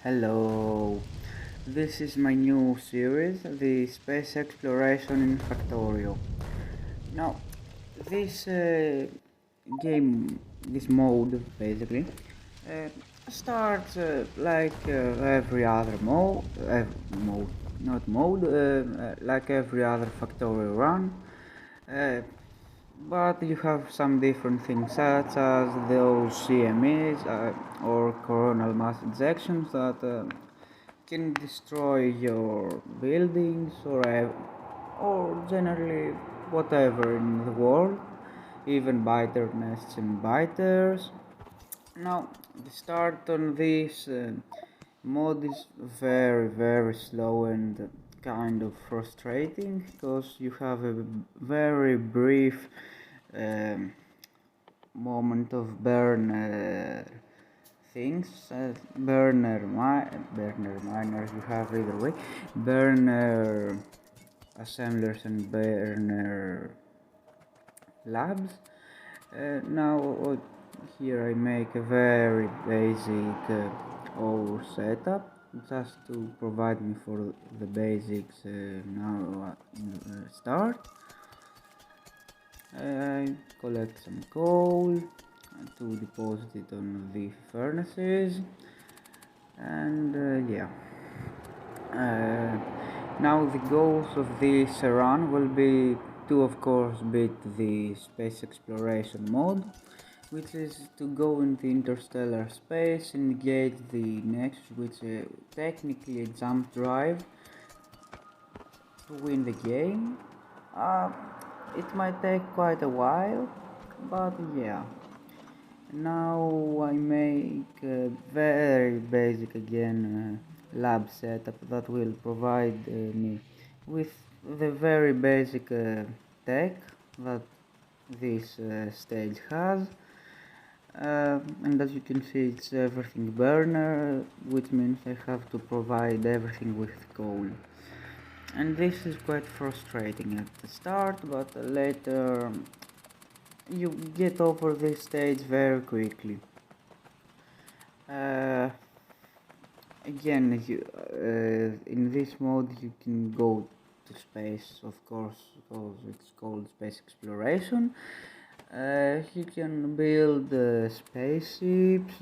Hello, this is my new series, the Space Exploration in Factorio. Now, this this mode basically, uh, starts every other mode, not mode, like every other Factorio run. Uh, but you have some different things such as those CMEs or coronal mass ejections that can destroy your buildings or generally whatever in the world, even biter nests and biters. Now the start on this mod is very slow and kind of frustrating because you have a very brief um, moment of burner things, burner miners you have either way, burner assemblers and burner labs. Now here I make a very basic ore setup just to provide me for the basics start. I collect some coal to deposit it on the furnaces, and yeah. Uh, Now the goals of this run will be to of course beat the space exploration mode, which is to go into interstellar space and engage the nexus, which is technically a jump drive to win the game. Uh, it might take quite a while, but yeah. Now I make a very basic again lab setup that will provide me with the very basic tech that this stage has. And as you can see, it's everything burner, which means I have to provide everything with coal. And this is quite frustrating at the start, but later you get over this stage very quickly. Uh, Again, in this mode you can go to space, of course, because it's called space exploration. You can build spaceships,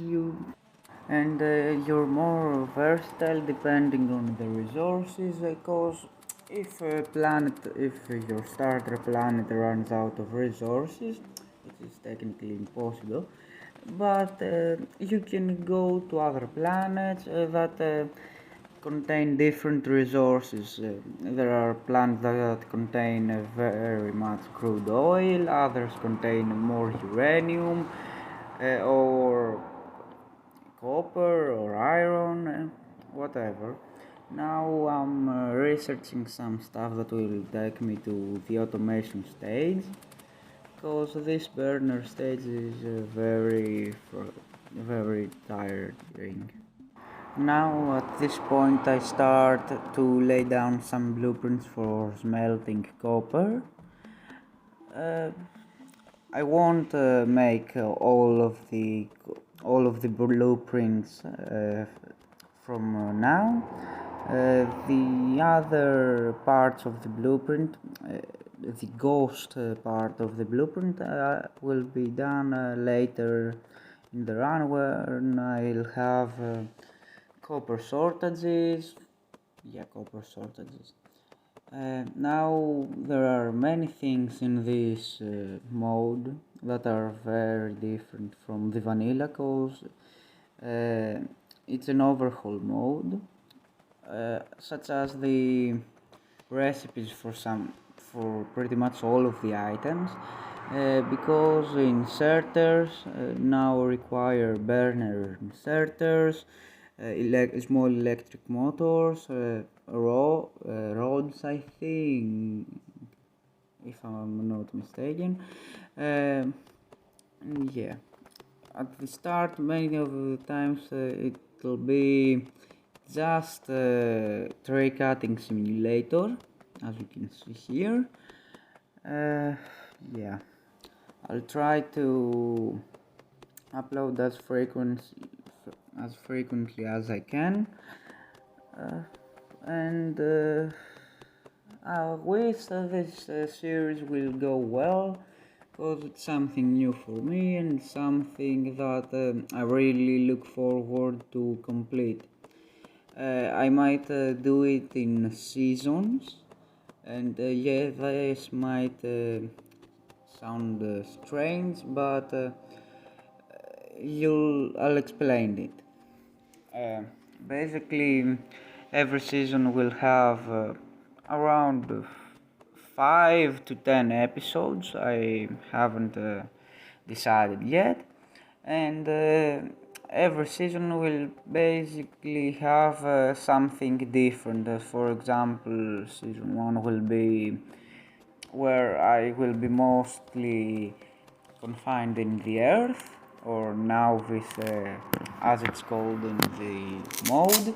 and you're more versatile depending on the resources. Because if your starter planet runs out of resources, it is technically impossible, but you can go to other planets that contain different resources. There are planets that contain very much crude oil, others contain more uranium or copper or iron, whatever. Now I'm researching some stuff that will take me to the automation stage, because this burner stage is very tiring. Now at this point I start to lay down some blueprints for smelting copper. Uh, I won't make all of the blueprints from now. The other parts of the blueprint, the ghost part of the blueprint, will be done later in the run, when I'll have copper shortages. Yeah, copper shortages. Now there are many things in this mode that are very different from the vanilla, cause it's an overhaul mode, such as the recipes for pretty much all of the items, because inserters now require burner inserters, small electric motors, rods, I think, if I'm not mistaken. Um, yeah, at the start, many of the times it will be just tray cutting simulator, as you can see here. Yeah, I'll try to upload as frequently as I can, and I wish that this series will go well, because it's something new for me and something that I really look forward to complete. I might do it in seasons, and yeah, this might sound strange, but I'll explain it. Uh, Basically, every season will have around 5 to 10 episodes. I haven't decided yet, and every season will basically have something different. For example, season 1 will be where I will be mostly confined in the earth, or now with as it's called in the mode,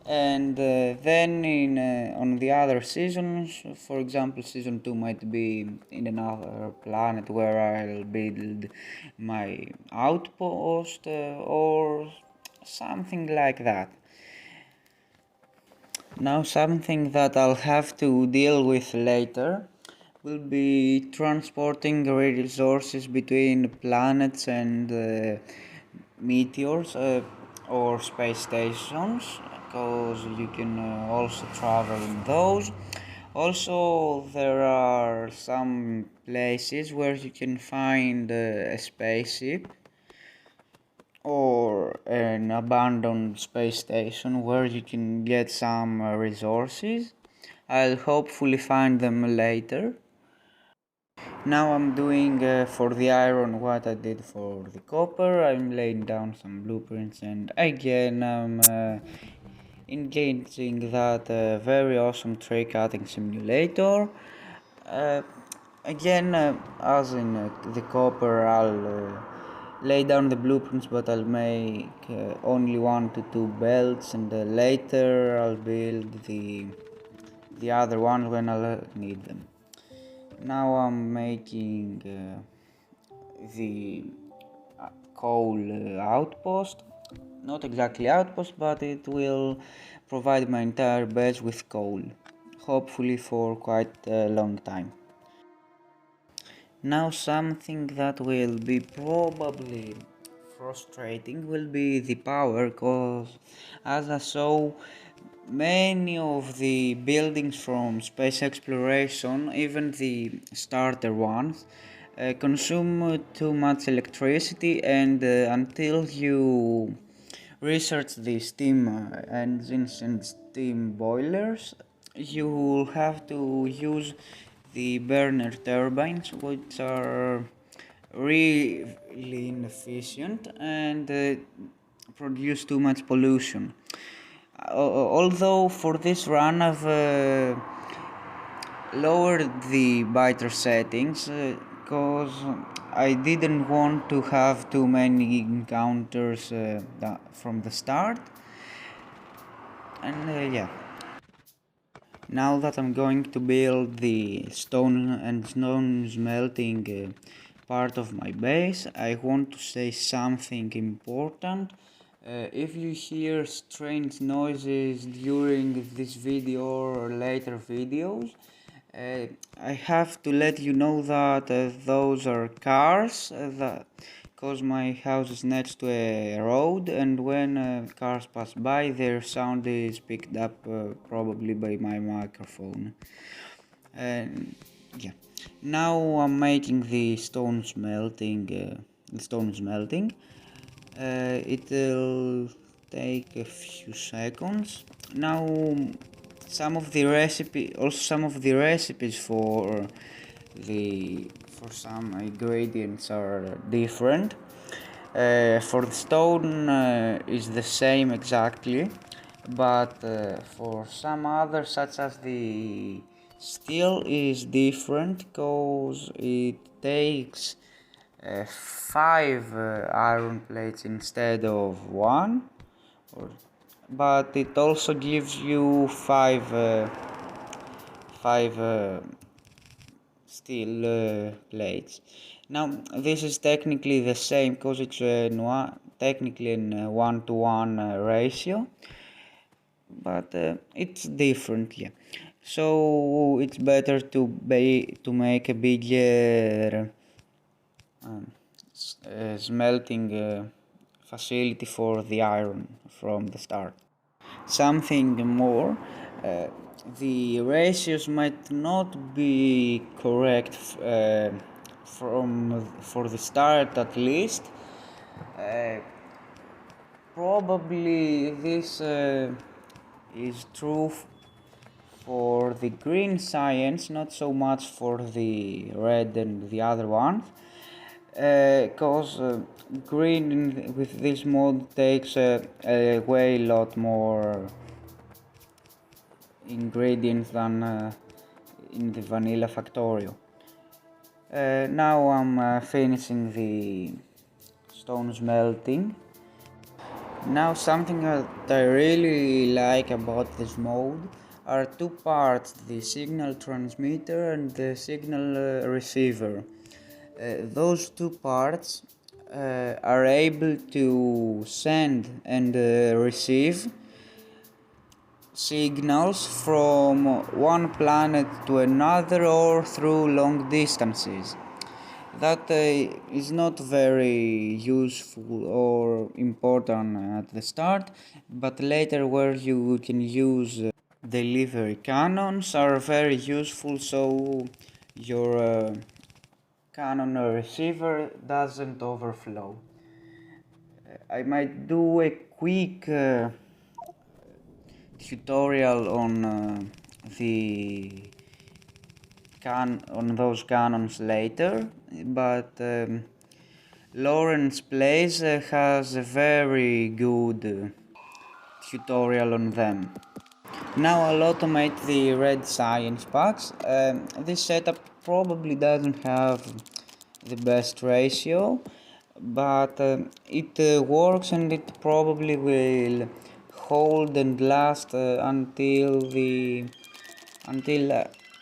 and then in on the other seasons, for example, season 2 might be in another planet where I'll build my outpost, or something like that. Now, something that I'll have to deal with later will be transporting resources between planets and meteors, or space stations, because you can also travel in those. Also, there are some places where you can find a spaceship or an abandoned space station where you can get some resources. I'll hopefully find them later. Now I'm doing for the iron what I did for the copper. I'm laying down some blueprints, and again I'm engaging that very awesome tree cutting simulator. Uh, Again, as in the copper, I'll lay down the blueprints, but I'll make only 1 to 2 belts, and later I'll build the other ones when I'll need them. Now I'm making the coal outpost. Not exactly outpost, but it will provide my entire base with coal, hopefully for quite a long time. Now, something that will be probably frustrating will be the power, cause as I saw, many of the buildings from space exploration, even the starter ones, consume too much electricity, and until you research the steam engines and steam boilers, you will have to use the burner turbines, which are really inefficient and produce too much pollution. Although for this run I've lowered the biter settings, because I didn't want to have too many encounters from the start, and yeah. Now that I'm going to build the stone and stone smelting part of my base, I want to say something important. If you hear strange noises during this video or later videos, I have to let you know that those are cars, because my house is next to a road, and when cars pass by, their sound is picked up probably by my microphone. And yeah, now I'm making the stone smelting. It'll take a few seconds. Now, some of the recipes for some ingredients are different. For the stone is the same exactly, but for some others, such as the steel, is different, because it takes 5 iron plates instead of 1, or, but it also gives you 5 steel plates. Now this is technically the same, because it's technically in 1-to-1 ratio, but it's different, yeah. So it's better to make a bigger smelting facility for the iron from the start. Something more, uh, the ratios might not be correct for the start at least. Uh, Probably this is true for the green science, not so much for the red and the other ones, because green with this mode takes a way lot more ingredients than in the vanilla Factorio. Now I'm finishing the stone smelting. Now something that I really like about this mode are two parts, the signal transmitter and the signal receiver. Those two parts are able to send and receive signals from one planet to another or through long distances. That is not very useful or important at the start, but later where you can use delivery cannons are very useful, so your cannon receiver doesn't overflow. I might do a quick tutorial on the on those cannons later, but Lawrence Plays has a very good tutorial on them. Now I'll automate the red science packs. This setup probably doesn't have the best ratio, but it works, and it probably will hold and last until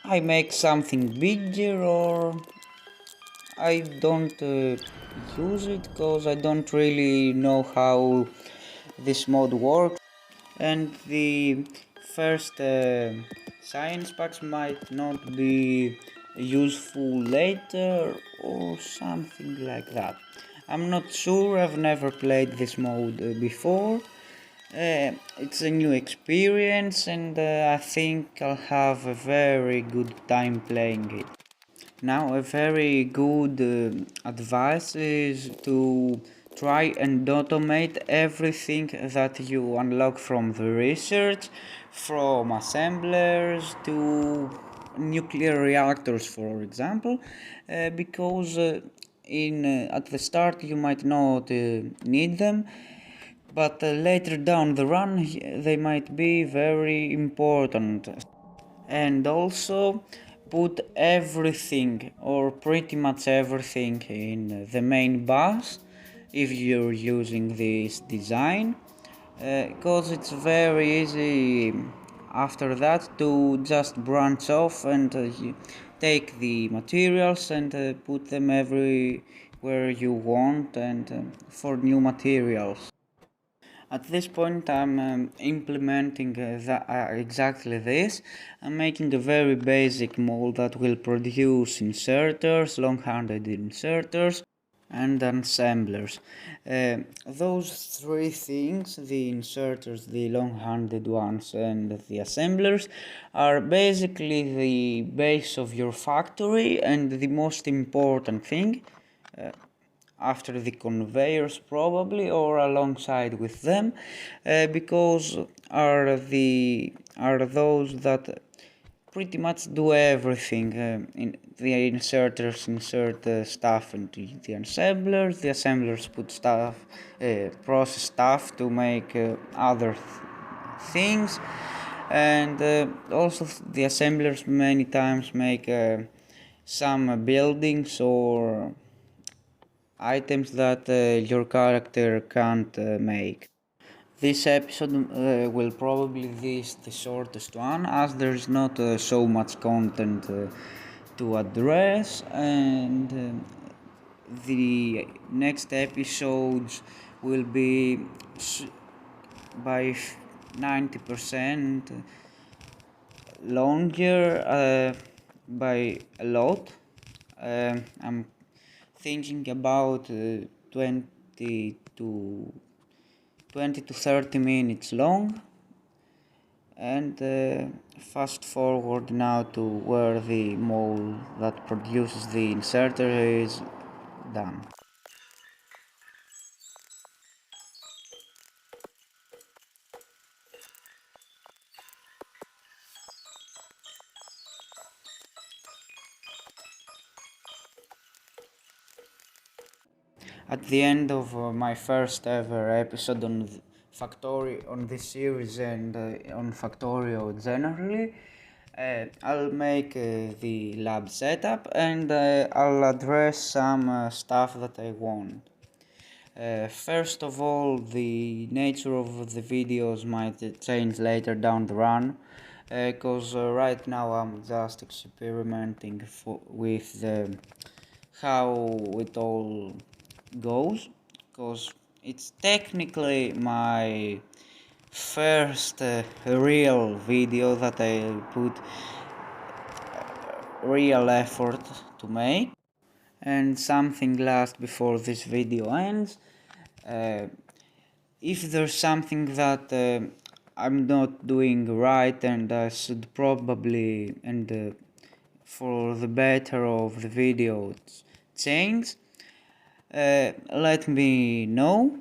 I make something bigger, or I don't use it because I don't really know how this mode works, and the first science packs might not be useful later or something like that. I'm not sure, I've never played this mode before. It's a new experience, and I think I'll have a very good time playing it. Now, a very good advice is to try and automate everything that you unlock from the research, from assemblers to nuclear reactors, for example, because at the start you might not need them, but later down the run they might be very important. And also put everything or pretty much everything in the main bus if you're using this design, because it's very easy after that to just branch off and take the materials and put them everywhere you want, and for new materials. At this point I'm implementing exactly this. I'm making a very basic mold that will produce inserters, long-handed inserters, and assemblers. Those three things, the inserters, the long-handed ones, and the assemblers, are basically the base of your factory and the most important thing. After the conveyors probably, or alongside with them, because are those that pretty much do everything. The inserters insert stuff into the assemblers put stuff, process stuff to make other things, and also the assemblers many times make some buildings or items that your character can't make. This episode will probably be the shortest one, as there's not so much content to address, and the next episodes will be by 90% longer by a lot. I'm thinking about 20 to 30 minutes long, and fast forward now to where the mold that produces the inserter is done. At the end of my first ever episode on Factorio, on this series, and on Factorio generally, I'll make the lab setup, and I'll address some stuff that I want. First of all, the nature of the videos might change later down the run, because right now I'm just experimenting with how it all goes, because it's technically my first real video that I put real effort to make, and something last before this video ends. Uh, if there's something that I'm not doing right and I should probably, and for the better of the video, change, let me know.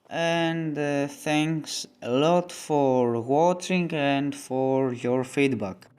And thanks a lot for watching and for your feedback.